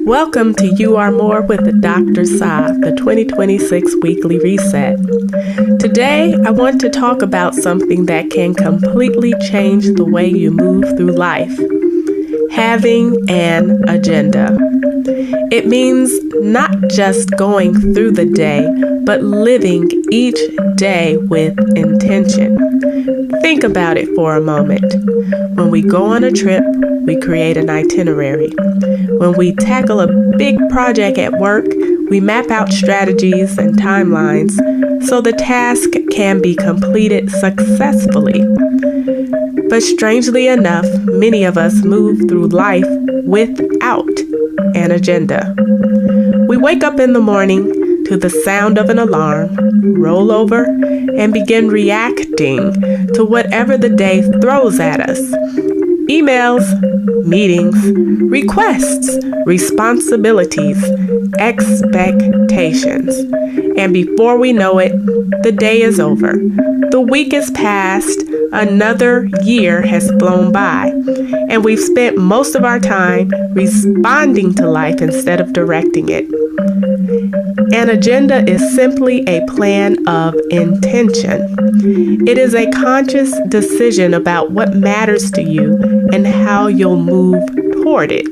Welcome to You Are More with Dr. Sa, the 2026 Weekly Reset. Today, I want to talk about something that can completely change the way you move through life. Having an agenda. It means not just going through the day, but living each day with intention. Think about it for a moment. When we go on a trip, we create an itinerary. When we tackle a big project at work, we map out strategies and timelines so the task can be completed successfully. But strangely enough, many of us move through life without an agenda. We wake up in the morning to the sound of an alarm, roll over, and begin reacting to whatever the day throws at us. Emails, meetings, requests, responsibilities, expectations. And before we know it, the day is over. The week is past, another year has flown by, and we've spent most of our time responding to life instead of directing it. An agenda is simply a plan of intention. It is a conscious decision about what matters to you and how you'll move toward it.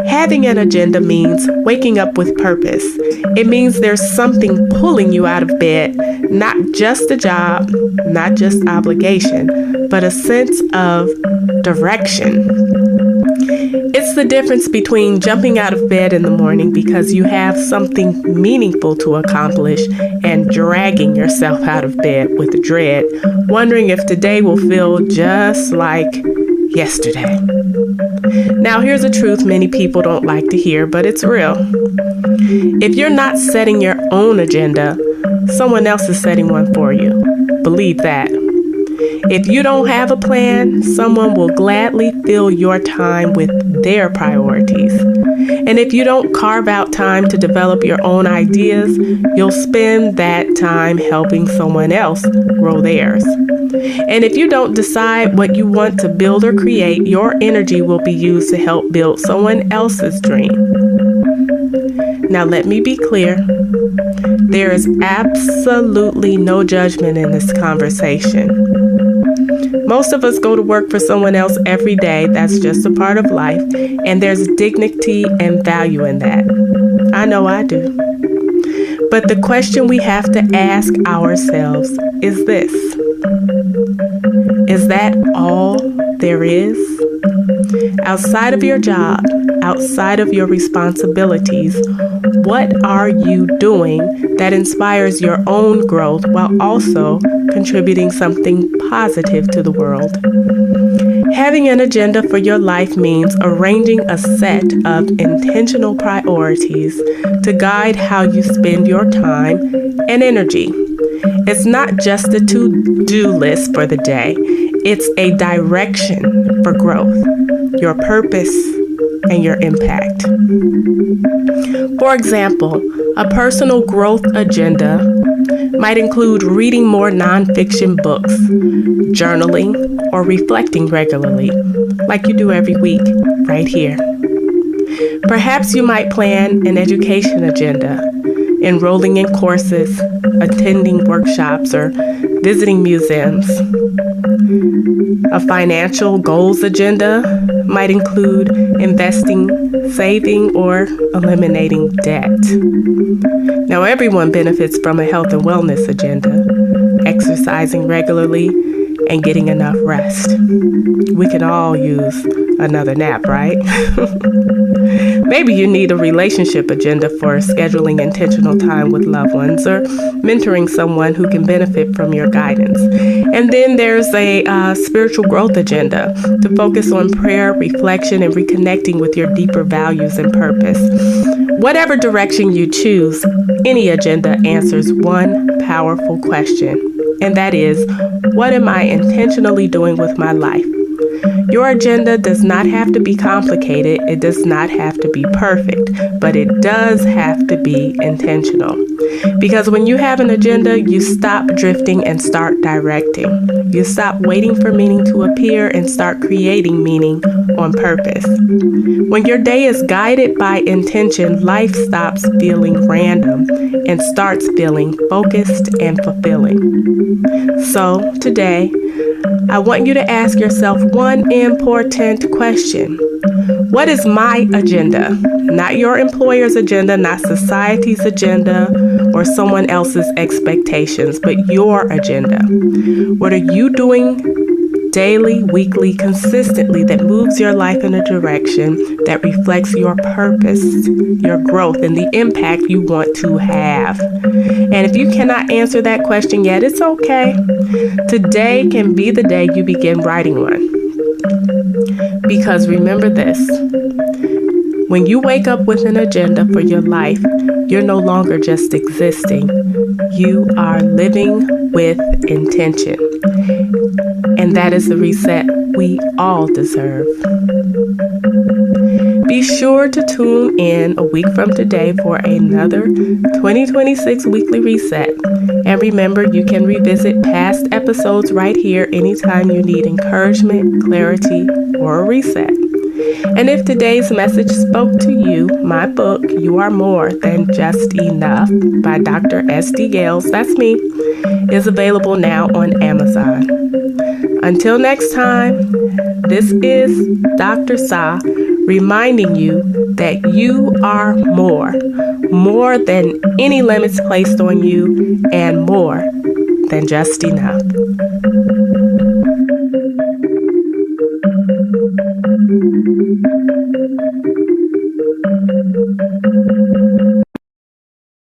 Having an agenda means waking up with purpose. It means there's something pulling you out of bed, not just a job, not just obligation, but a sense of direction. It's the difference between jumping out of bed in the morning because you have something meaningful to accomplish and dragging yourself out of bed with dread, wondering if today will feel just like yesterday. Now, here's a truth many people don't like to hear, but it's real. If you're not setting your own agenda, someone else is setting one for you. Believe that. If you don't have a plan, someone will gladly fill your time with their priorities. And if you don't carve out time to develop your own ideas, you'll spend that time helping someone else grow theirs. And if you don't decide what you want to build or create, your energy will be used to help build someone else's dream. Now, let me be clear. There is absolutely no judgment in this conversation. Most of us go to work for someone else every day. That's just a part of life. And there's dignity and value in that. I know I do. But the question we have to ask ourselves is this. Is that all there is? Outside of your job, outside of your responsibilities, what are you doing that inspires your own growth while also contributing something positive to the world? Having an agenda for your life means arranging a set of intentional priorities to guide how you spend your time and energy. It's not just a to-do list for the day. It's a direction for growth, your purpose, and your impact. For example, a personal growth agenda might include reading more nonfiction books, journaling, or reflecting regularly, like you do every week, right here. Perhaps you might plan an education agenda, enrolling in courses, attending workshops, or visiting museums. A financial goals agenda might include investing, saving, or eliminating debt. Now, everyone benefits from a health and wellness agenda, exercising regularly, and getting enough rest. We could all use another nap, right? Maybe you need a relationship agenda for scheduling intentional time with loved ones or mentoring someone who can benefit from your guidance. And then there's a spiritual growth agenda to focus on prayer, reflection, and reconnecting with your deeper values and purpose. Whatever direction you choose, any agenda answers one powerful question, and that is, what am I intentionally doing with my life? Your agenda does not have to be complicated. It does not have to be perfect, but it does have to be intentional. Because when you have an agenda, you stop drifting and start directing. You stop waiting for meaning to appear and start creating meaning on purpose. When your day is guided by intention, life stops feeling random and starts feeling focused and fulfilling. So today, I want you to ask yourself one important question. What is my agenda? Not your employer's agenda, not society's agenda, or someone else's expectations, but your agenda. What are you doing daily, weekly, consistently that moves your life in a direction that reflects your purpose, your growth, and the impact you want to have? And if you cannot answer that question yet, it's okay. Today can be the day you begin writing one. Because remember this, when you wake up with an agenda for your life, you're no longer just existing. You are living with intention. And that is the reset we all deserve. Be sure to tune in a week from today for another 2026 Weekly Reset. And remember, you can revisit past episodes right here anytime you need encouragement, clarity, or a reset. And if today's message spoke to you, my book, You Are More Than Just Enough by Dr. S.D. Gales, that's me, is available now on Amazon. Until next time, this is Dr. Sa reminding you that you are more than any limits placed on you, and more than just enough.